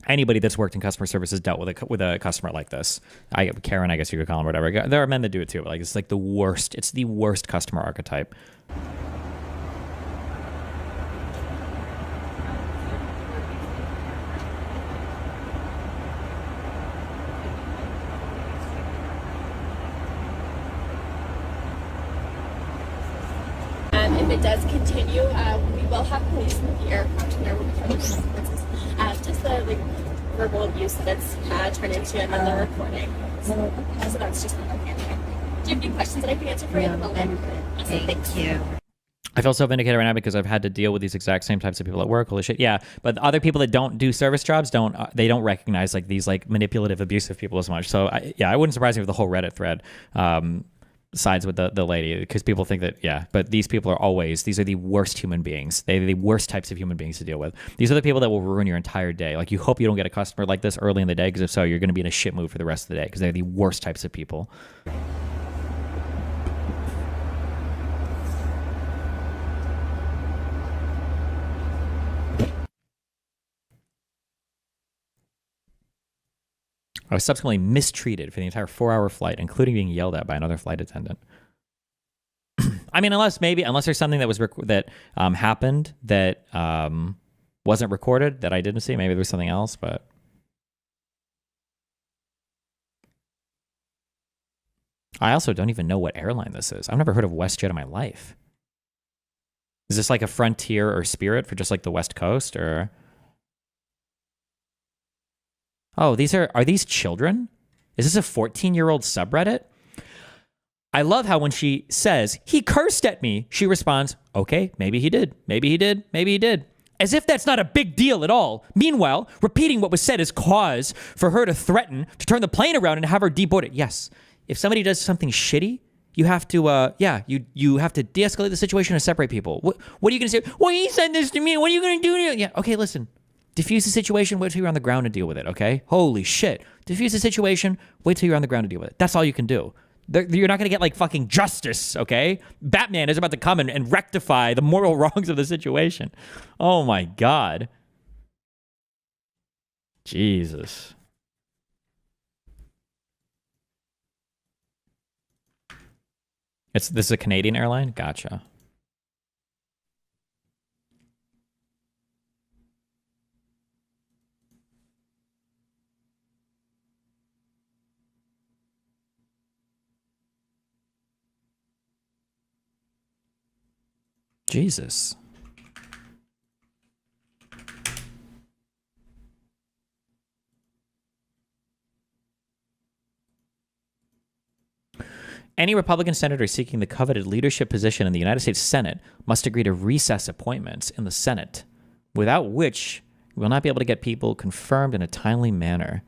S1: Anybody that's worked in customer service has dealt with a customer like this. Karen, I guess you could call him, whatever. There are men that do it too, but like it's like the worst. It's the worst customer archetype.
S20: And if it does continue, we will have police in the aircraft and there will be further consequences. Just the verbal abuse that's turned into another recording. So that's just what I'm answering. Do you have any questions that I can answer for you at the moment? Awesome, thank you.
S1: I feel so vindicated right now because I've had to deal with these exact same types of people at work. Holy shit, yeah. But other people that don't do service jobs don't recognize like these like manipulative, abusive people as much. So I wouldn't surprise me if the whole Reddit thread sides with the lady, because people think that, yeah, but these people are these are the worst human beings. They're the worst types of human beings to deal with. These are the people that will ruin your entire day. Like, you hope you don't get a customer like this early in the day, because if so, you're going to be in a shit mood for the rest of the day, because they're the worst types of people. I was subsequently mistreated for the entire 4-hour flight, including being yelled at by another flight attendant. I mean, unless there's something that was happened that wasn't recorded that I didn't see. Maybe there was something else, but I also don't even know what airline this is. I've never heard of WestJet in my life. Is this like a Frontier or Spirit for just like the West Coast, or? Oh, are these children? Is this a 14-year-old subreddit? I love how when she says, he cursed at me, she responds, okay, maybe he did. Maybe he did. Maybe he did. As if that's not a big deal at all. Meanwhile, repeating what was said is cause for her to threaten to turn the plane around and have her deboarded. Yes, if somebody does something shitty, you have to, you have to de-escalate the situation and separate people. What are you going to say? Well, he said this to me. What are you going to do? Yeah, okay, listen. Diffuse the situation, wait till you're on the ground and deal with it, okay? Holy shit. Diffuse the situation, wait till you're on the ground to deal with it. That's all you can do. You're not going to get like fucking justice, okay? Batman is about to come and rectify the moral wrongs of the situation. Oh my God. Jesus. This is a Canadian airline? Gotcha. Jesus. Any Republican senator seeking the coveted leadership position in the United States Senate must agree to recess appointments in the Senate, without which we will not be able to get people confirmed in a timely manner.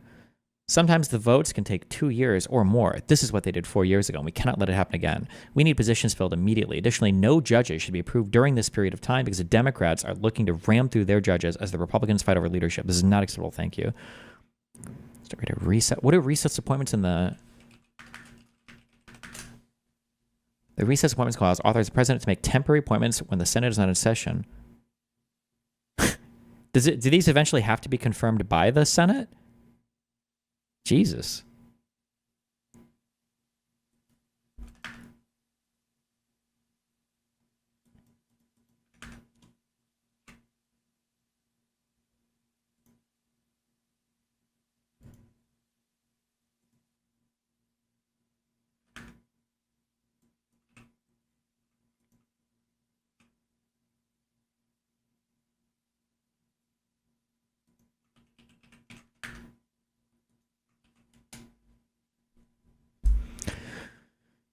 S1: Sometimes the votes can take 2 years or more. This is what they did 4 years ago, and we cannot let it happen again. We need positions filled immediately. Additionally, no judges should be approved during this period of time because the Democrats are looking to ram through their judges as the Republicans fight over leadership. This is not acceptable. Thank you. What are recess appointments in the... The recess appointments clause authorizes the president to make temporary appointments when the Senate is not in session. Do these eventually have to be confirmed by the Senate? Jesus.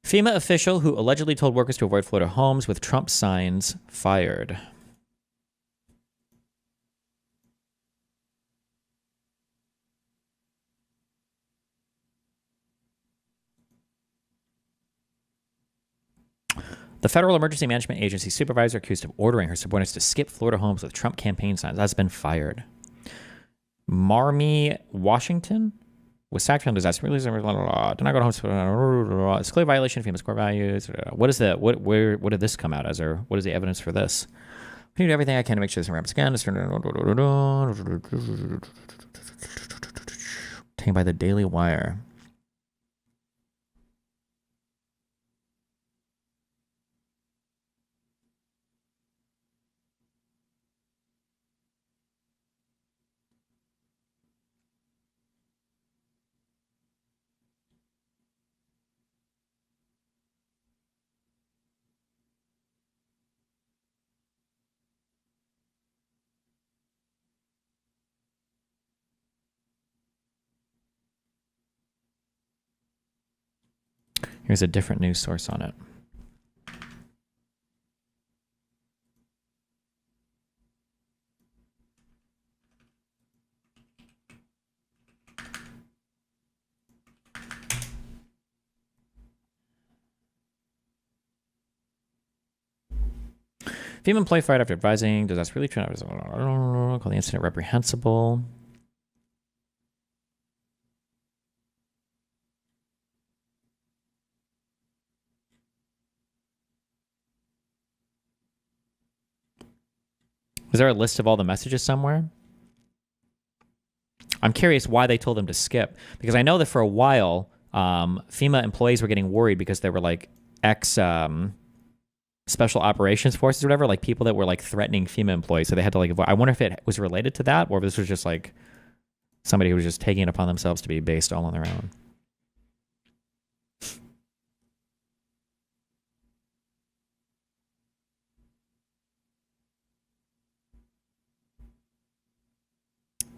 S1: FEMA official who allegedly told workers to avoid Florida homes with Trump signs fired. The Federal Emergency Management Agency supervisor accused of ordering her subordinates to skip Florida homes with Trump campaign signs has been fired. Marmy Washington was sacked from disaster relief. Did not go to home. It's a clear violation of FEMA's core values. What is the what did this come out as, or what is the evidence for this? I do everything I can to make sure this happens again. Obtained by the Daily Wire. Here's a different news source on it. FEMA employee fired after advising disaster relief. Call the incident reprehensible. Is there a list of all the messages somewhere? I'm curious why they told them to skip, because I know that for a while, FEMA employees were getting worried because there were like special operations forces or whatever, like people that were like threatening FEMA employees. So they had to like avoid. I wonder if it was related to that, or if this was just like somebody who was just taking it upon themselves to be based all on their own.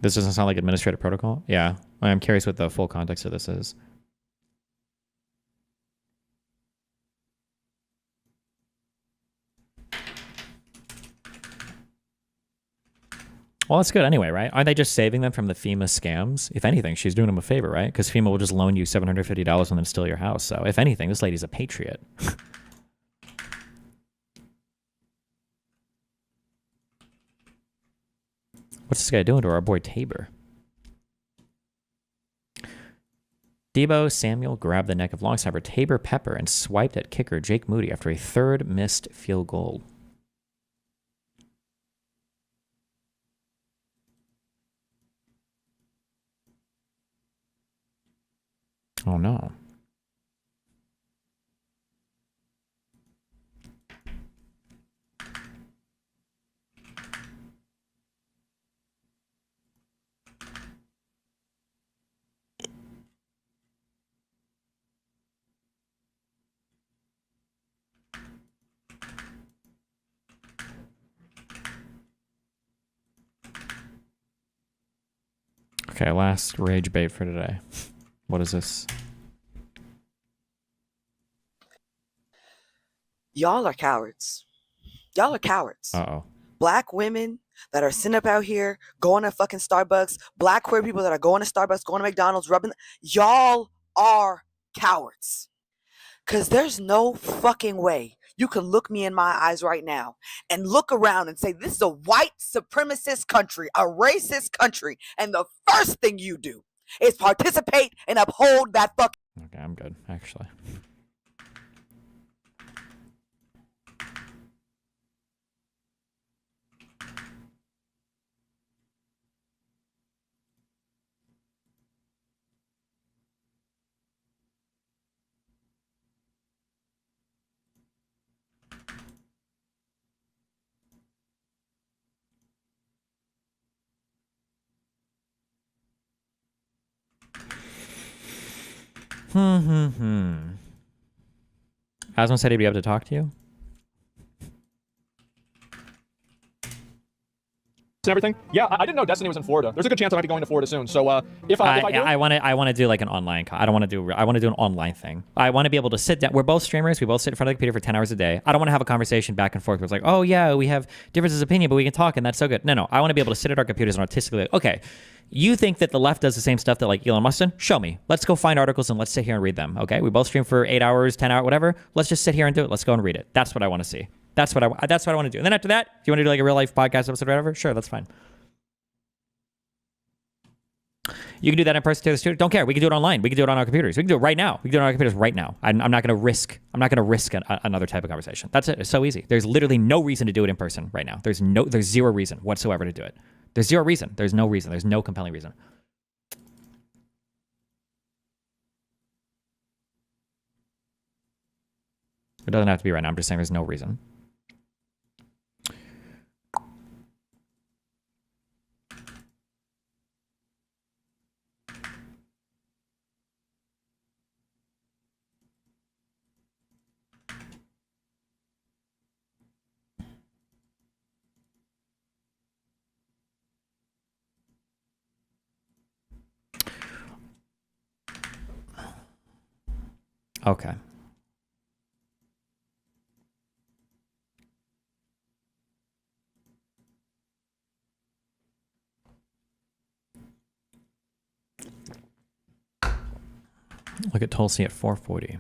S1: This doesn't sound like administrative protocol? Yeah. I'm curious what the full context of this is. Well, that's good anyway, right? Aren't they just saving them from the FEMA scams? If anything, she's doing them a favor, right? Because FEMA will just loan you $750 and then steal your house. So if anything, this lady's a patriot. What's this guy doing to our boy Tabor? Debo Samuel grabbed the neck of long snapper Tabor Pepper and swiped at kicker Jake Moody after a third missed field goal. Oh no. Okay, last rage bait for today. What is this?
S21: Y'all are cowards. Y'all are cowards.
S1: Uh-oh.
S21: Black women that are sitting up out here going to fucking Starbucks, black queer people that are going to Starbucks, going to McDonald's, rubbing. Y'all are cowards. Because there's no fucking way you can look me in my eyes right now and look around and say, this is a white supremacist country, a racist country, and the first thing you do is participate and uphold that fucking...
S1: Okay, I'm good, actually. Asma said he'd be able to talk to you.
S22: And everything. Yeah, I didn't know Destiny was in Florida. There's a good chance I might be going to Florida soon. So if I do,
S1: I want to do like an online. I want to do an online thing. I want to be able to sit down. We're both streamers. We both sit in front of the computer for 10 hours a day. I don't want to have a conversation back and forth where it's like, oh yeah, we have differences of opinion, but we can talk, and that's so good. No, I want to be able to sit at our computers and artistically. Okay, you think that the left does the same stuff that like Elon Musk did? Show me. Let's go find articles and let's sit here and read them. Okay, we both stream for 8 hours, 10 hours, whatever. Let's just sit here and do it. Let's go and read it. That's what I want to see. That's what I want to do. And then after that, do you want to do like a real life podcast episode or whatever? Sure, that's fine. You can do that in person to the studio. Don't care. We can do it online. We can do it on our computers. We can do it right now. We can do it on our computers right now. I'm not going to risk. Another type of conversation. That's it. It's so easy. There's literally no reason to do it in person right now. There's zero reason whatsoever to do it. There's zero reason. There's no reason. There's no compelling reason. It doesn't have to be right now. I'm just saying there's no reason. Okay. Look at Tulsi at 440.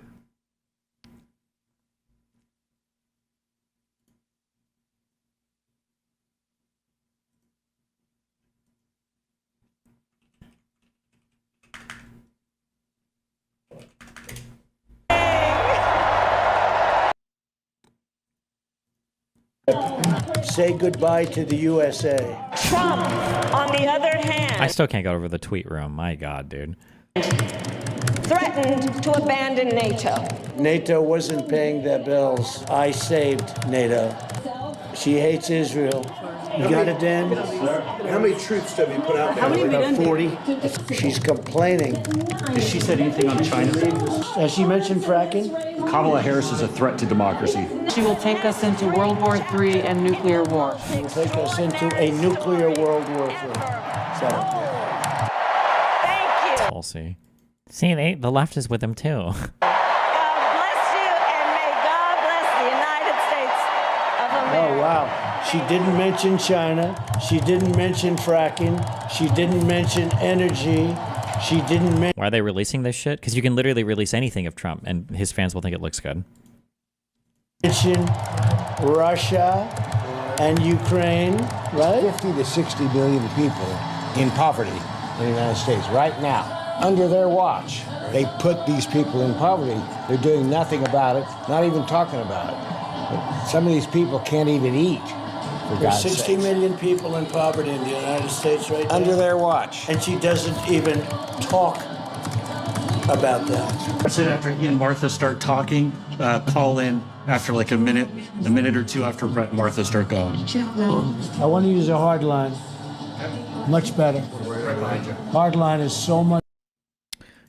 S23: Say goodbye to the USA.
S24: Trump, on the other hand,
S1: I still can't get over the tweet room. My God, dude.
S24: threatened to abandon NATO.
S23: NATO wasn't paying their bills. I saved NATO. She hates Israel. You got it, Dan?
S25: How many troops have you put out there?
S23: How many about 40. She's complaining.
S25: Has she said anything on China?
S23: Has she mentioned fracking?
S25: Kamala Harris is a threat to democracy.
S26: She will take us into World War III and nuclear war.
S23: She will take us into a nuclear World War III. So.
S24: Thank you.
S1: Tulsi. See, the left is with them too.
S24: God bless you, and may God bless the United States of America.
S23: Oh, wow. She didn't mention China. She didn't mention fracking. She didn't mention energy. She didn't mention...
S1: Why are they releasing this shit? Because you can literally release anything of Trump, and his fans will think it looks good.
S23: Mention Russia. and Ukraine, right?
S2: 50 to 60 million people in poverty in the United States right now. Under their watch, they put these people in poverty. They're doing nothing about it, not even talking about it. But some of these people can't even eat.
S23: There's 60 million people in poverty in the United States right now.
S2: Under their watch.
S23: And she doesn't even talk about that.
S3: So after he and Martha start talking, call in after like a minute or two after Brett and Martha start going.
S23: I want to use a hard line. Much better. Hard line is so much.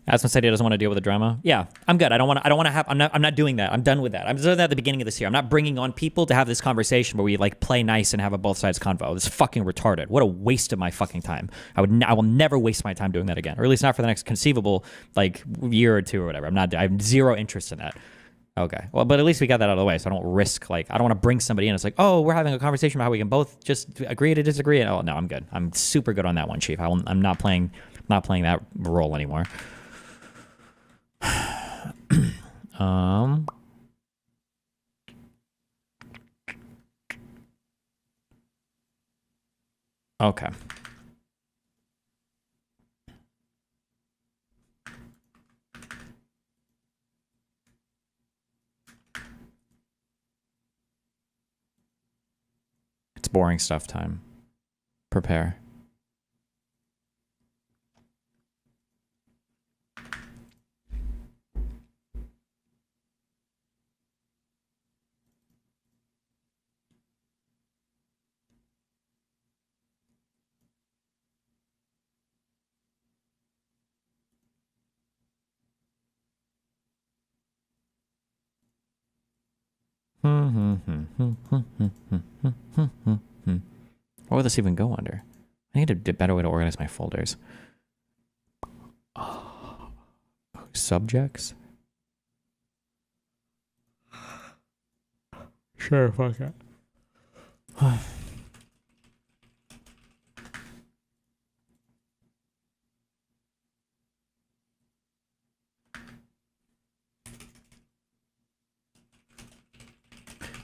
S1: Aspen said he doesn't want to deal with the drama. Yeah, I'm good. I don't want to have. I'm not doing that. I'm done with that. I'm doing that at the beginning of this year. I'm not bringing on people to have this conversation where we like play nice and have a both sides convo. It's fucking retarded. What a waste of my fucking time. I will never waste my time doing that again, or at least not for the next conceivable like year or two or whatever. I have zero interest in that. Okay, well, but at least we got that out of the way, so I don't risk like I don't want to bring somebody in. It's like, oh, we're having a conversation about how we can both just agree to disagree. And, oh no, I'm good. I'm super good on that one, Chief. I'm not playing that role anymore. Okay. It's boring stuff time. Prepare. What would this even go under? I need a better way to organize my folders. Subjects? Sure, fuck it.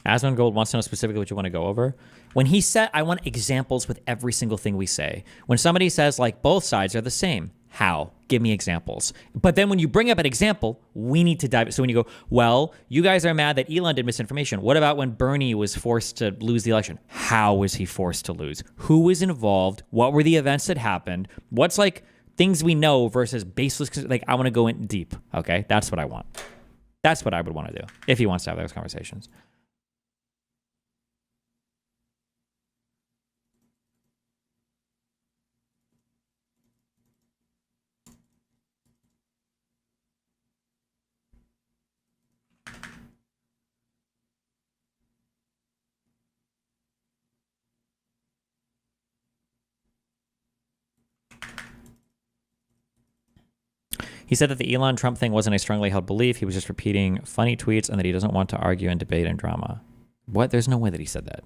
S1: Asmon Gold wants to know specifically what you want to go over. When he said, I want examples with every single thing we say. When somebody says, like, both sides are the same. How? Give me examples. But then when you bring up an example, we need to dive. So when you go, well, you guys are mad that Elon did misinformation. What about when Bernie was forced to lose the election? How was he forced to lose? Who was involved? What were the events that happened? What's like things we know versus baseless? Like, I want to go in deep. Okay? That's what I want. That's what I would want to do if he wants to have those conversations. He said that the Elon Trump thing wasn't a strongly held belief. He was just repeating funny tweets and that he doesn't want to argue and debate and drama. What? There's no way that he said that.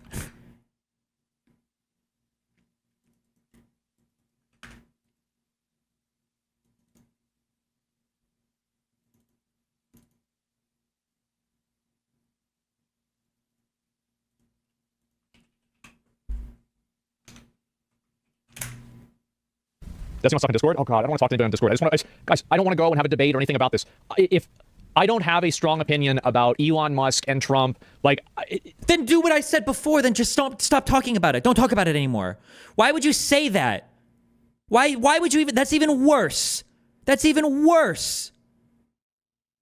S22: Does he want to talk in Discord? Oh God, I don't want to talk to anybody on Discord. Guys, I don't want to go and have a debate or anything about this. If I don't have a strong opinion about Elon Musk and Trump,
S1: then do what I said before. Then just stop talking about it. Don't talk about it anymore. Why would you say that? Why would you even? That's even worse. That's even worse.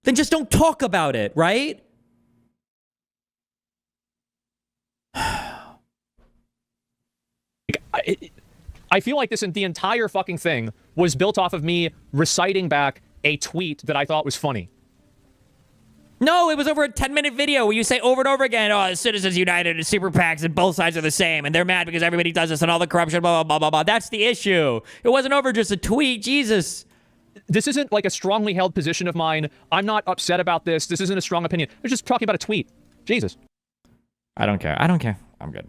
S1: Then just don't talk about it, right?
S22: I feel like the entire fucking thing was built off of me reciting back a tweet that I thought was funny.
S1: No, it was over a 10-minute video where you say over and over again, oh, the Citizens United and super PACs and both sides are the same and they're mad because everybody does this and all the corruption, blah, blah, blah, blah, blah. That's the issue. It wasn't over just a tweet. Jesus.
S22: This isn't like a strongly held position of mine. I'm not upset about this. This isn't a strong opinion. They're just talking about a tweet. Jesus.
S1: I don't care. I don't care. I'm good.